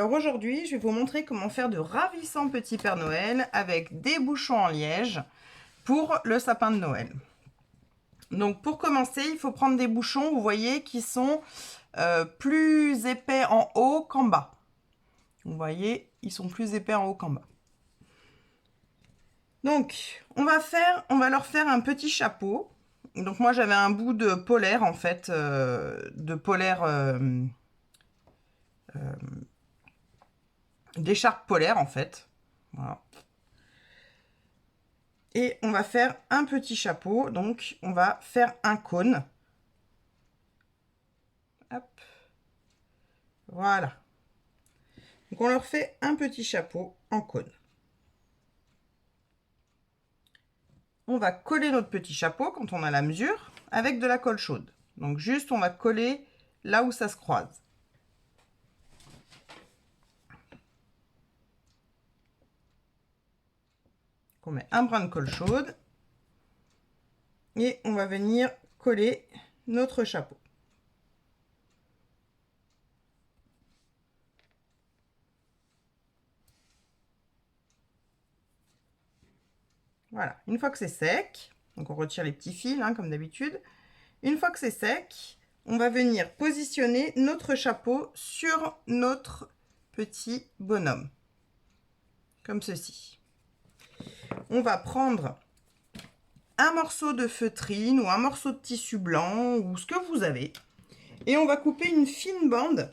Alors aujourd'hui, je vais vous montrer comment faire de ravissants petits Père Noël avec des bouchons en liège pour le sapin de Noël. Donc pour commencer, il faut prendre des bouchons, vous voyez, qui sont plus épais en haut qu'en bas. Vous voyez, ils sont plus épais en haut qu'en bas. Donc, on va leur faire un petit chapeau. Donc moi, j'avais un bout de polaire, en fait, de polaire, d'écharpe polaire, en fait. Voilà. Et on va faire un petit chapeau, donc on va faire un cône. Hop. Voilà. Donc on leur fait un petit chapeau en cône. On va coller notre petit chapeau quand on a la mesure avec de la colle chaude. Donc juste on va coller là où ça se croise. On met un brin de colle chaude et on va venir coller notre chapeau. Voilà, une fois que c'est sec, donc on retire les petits fils hein, comme d'habitude. Une fois que c'est sec, on va venir positionner notre chapeau sur notre petit bonhomme, comme ceci. On va prendre un morceau de feutrine ou un morceau de tissu blanc ou ce que vous avez et on va couper une fine bande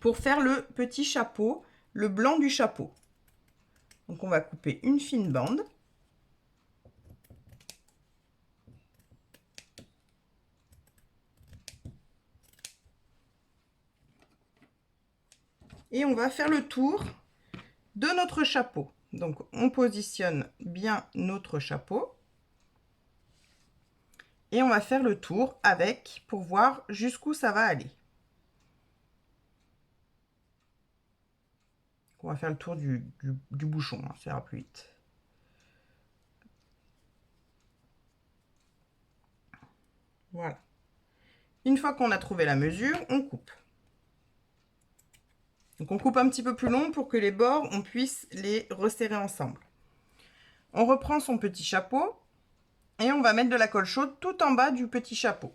pour faire le petit chapeau, le blanc du chapeau. Donc on va couper une fine bande. Et on va faire le tour de notre chapeau. Donc on positionne bien notre chapeau. Et on va faire le tour avec pour voir jusqu'où ça va aller. On va faire le tour du bouchon, hein, ça ira plus vite. Voilà. Une fois qu'on a trouvé la mesure, on coupe. Donc on coupe un petit peu plus long pour que les bords, on puisse les resserrer ensemble. On reprend son petit chapeau et on va mettre de la colle chaude tout en bas du petit chapeau.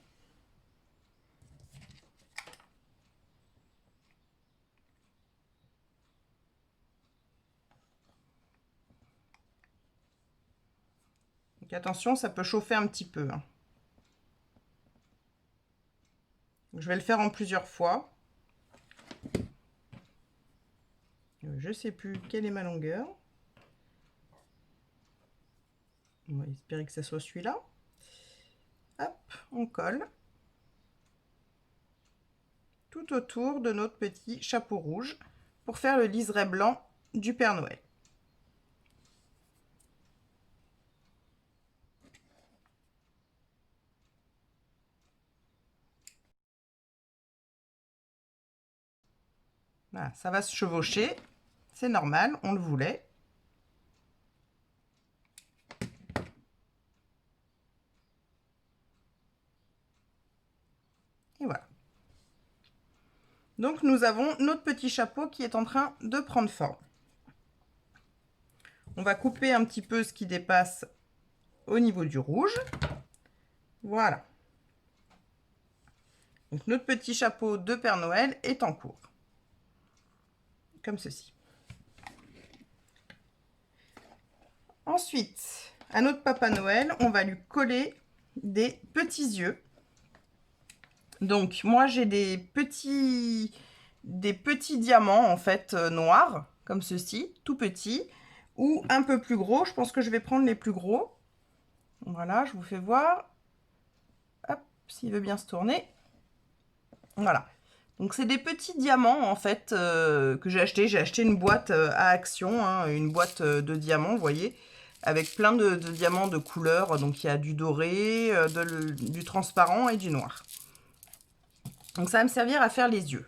Donc attention, ça peut chauffer un petit peu. Hein. Je vais le faire en plusieurs fois. Je ne sais plus quelle est ma longueur. On va espérer que ça soit celui-là. Hop, on colle tout autour de notre petit chapeau rouge pour faire le liseré blanc du Père Noël. Voilà, ça va se chevaucher, c'est normal, on le voulait. Et voilà. Donc nous avons notre petit chapeau qui est en train de prendre forme. On va couper un petit peu ce qui dépasse au niveau du rouge. Voilà. Donc notre petit chapeau de Père Noël est en cours. Comme ceci. Ensuite, à notre Papa Noël, on va lui coller des petits yeux. Donc moi j'ai des petits diamants en fait noirs, comme ceci, tout petits, ou un peu plus gros. Je pense que je vais prendre les plus gros. Voilà, je vous fais voir. Hop, s'il veut bien se tourner. Voilà. Donc c'est des petits diamants en fait que j'ai acheté. J'ai acheté une boîte à Action, hein, une boîte de diamants, vous voyez, avec plein de diamants de couleurs. Donc il y a du doré, du transparent et du noir. Donc ça va me servir à faire les yeux.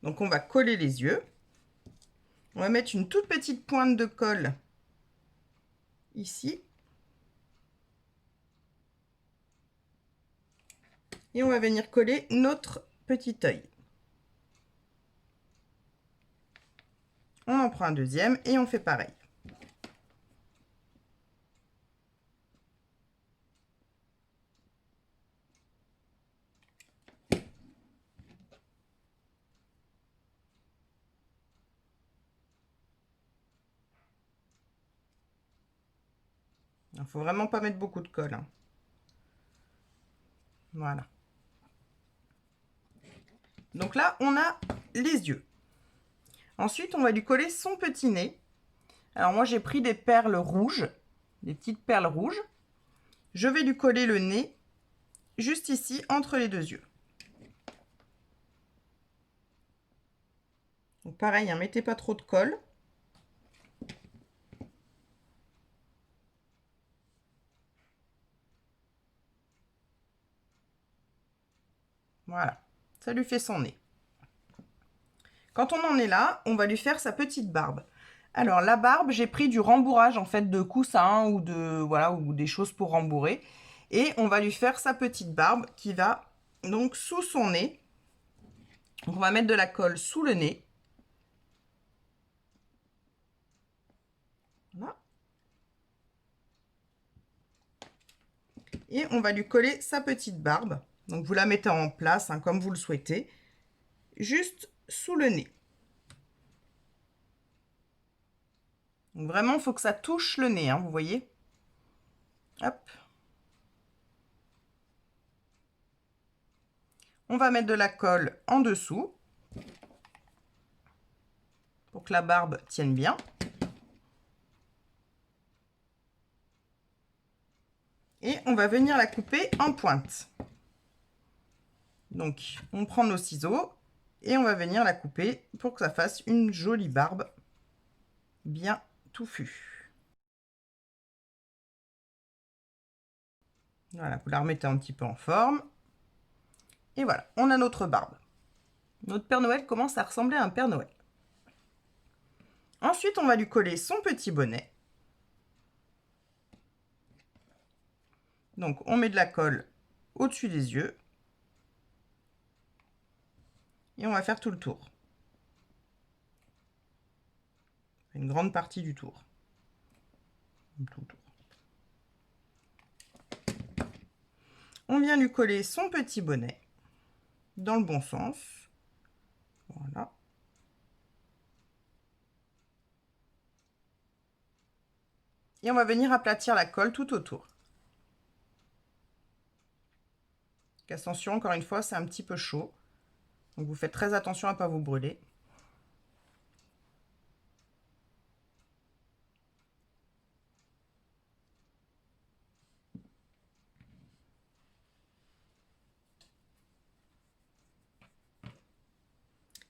Donc on va coller les yeux. On va mettre une toute petite pointe de colle ici. Et on va venir coller notre petit œil. On en prend un deuxième et on fait pareil. Il ne faut vraiment pas mettre beaucoup de colle, hein. Voilà. Donc là, on a les yeux. Ensuite, on va lui coller son petit nez. Alors moi, j'ai pris des perles rouges, des petites perles rouges. Je vais lui coller le nez juste ici, entre les deux yeux. Donc pareil, hein, mettez pas trop de colle. Voilà, ça lui fait son nez. Quand on en est là, on va lui faire sa petite barbe. Alors la barbe, j'ai pris du rembourrage en fait de coussin ou de voilà ou des choses pour rembourrer et on va lui faire sa petite barbe qui va donc sous son nez. Donc, on va mettre de la colle sous le nez. Voilà. Et on va lui coller sa petite barbe. Donc vous la mettez en place hein, comme vous le souhaitez, juste sous le nez. Donc vraiment, il faut que ça touche le nez, hein, vous voyez. Hop. On va mettre de la colle en dessous pour que la barbe tienne bien. Et on va venir la couper en pointe. Donc, on prend nos ciseaux et on va venir la couper pour que ça fasse une jolie barbe bien touffue. Voilà, vous la remettez un petit peu en forme. Et voilà, on a notre barbe. Notre Père Noël commence à ressembler à un Père Noël. Ensuite, on va lui coller son petit bonnet. Donc, on met de la colle au-dessus des yeux. Et on va faire tout le tour. Une grande partie du tour. Tout le tour. On vient lui coller son petit bonnet dans le bon sens. Voilà. Et on va venir aplatir la colle tout autour. Attention, encore une fois, c'est un petit peu chaud. Donc vous faites très attention à ne pas vous brûler.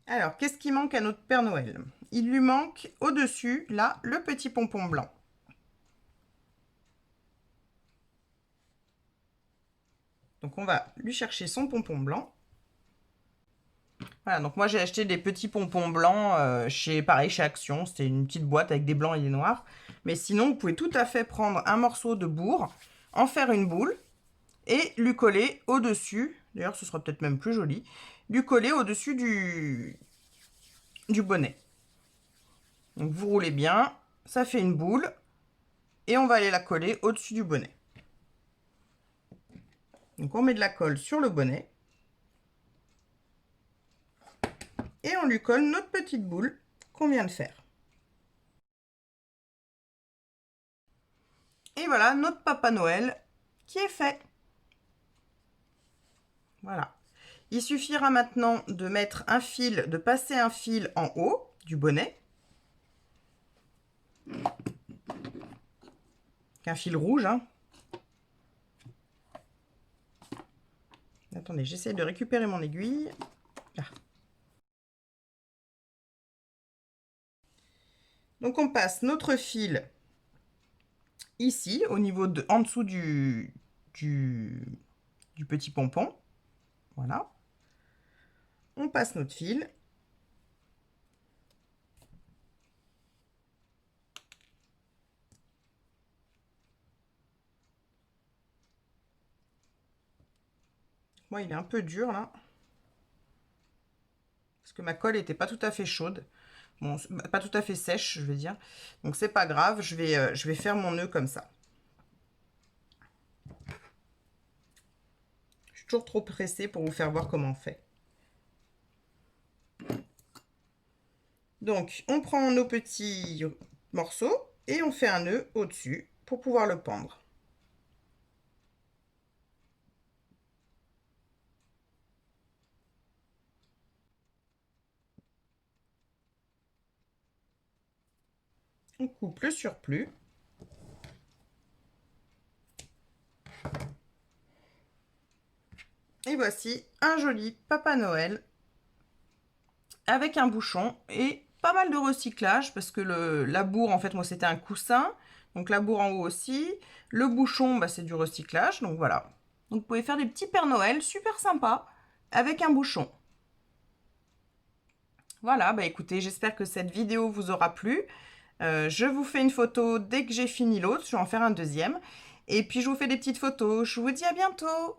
Alors, qu'est-ce qui manque à notre Père Noël? Il lui manque au-dessus, là, le petit pompon blanc. Donc on va lui chercher son pompon blanc. Voilà, donc moi j'ai acheté des petits pompons blancs pareil, chez Action. C'était une petite boîte avec des blancs et des noirs. Mais sinon, vous pouvez tout à fait prendre un morceau de bourre, en faire une boule et lui coller au-dessus. D'ailleurs, ce sera peut-être même plus joli. Lui coller au-dessus du bonnet. Donc vous roulez bien, ça fait une boule et on va aller la coller au-dessus du bonnet. Donc on met de la colle sur le bonnet et on lui colle notre petite boule qu'on vient de faire. Et voilà notre Papa Noël qui est fait. Voilà. Il suffira maintenant de mettre un fil, de passer un fil en haut du bonnet. Un fil rouge, hein. Attendez, j'essaie de récupérer mon aiguille. Là. Donc on passe notre fil ici, au niveau de, en dessous du petit pompon. Voilà. On passe notre fil. Moi, il est un peu dur là. Parce que ma colle n'était pas tout à fait chaude. Bon, pas tout à fait sèche, je veux dire. Donc, c'est pas grave, je vais faire mon nœud comme ça. Je suis toujours trop pressée pour vous faire voir comment on fait. Donc, on prend nos petits morceaux et on fait un nœud au-dessus pour pouvoir le pendre. On coupe le surplus. Et voici un joli Papa Noël avec un bouchon et pas mal de recyclage parce que la bourre, en fait, moi, c'était un coussin. Donc, la bourre en haut aussi. Le bouchon, bah, c'est du recyclage. Donc, voilà. Donc, vous pouvez faire des petits Père Noël super sympas avec un bouchon. Voilà, bah écoutez, j'espère que cette vidéo vous aura plu. Je vous fais une photo dès que j'ai fini l'autre. Je vais en faire un deuxième. Et puis, je vous fais des petites photos. Je vous dis à bientôt!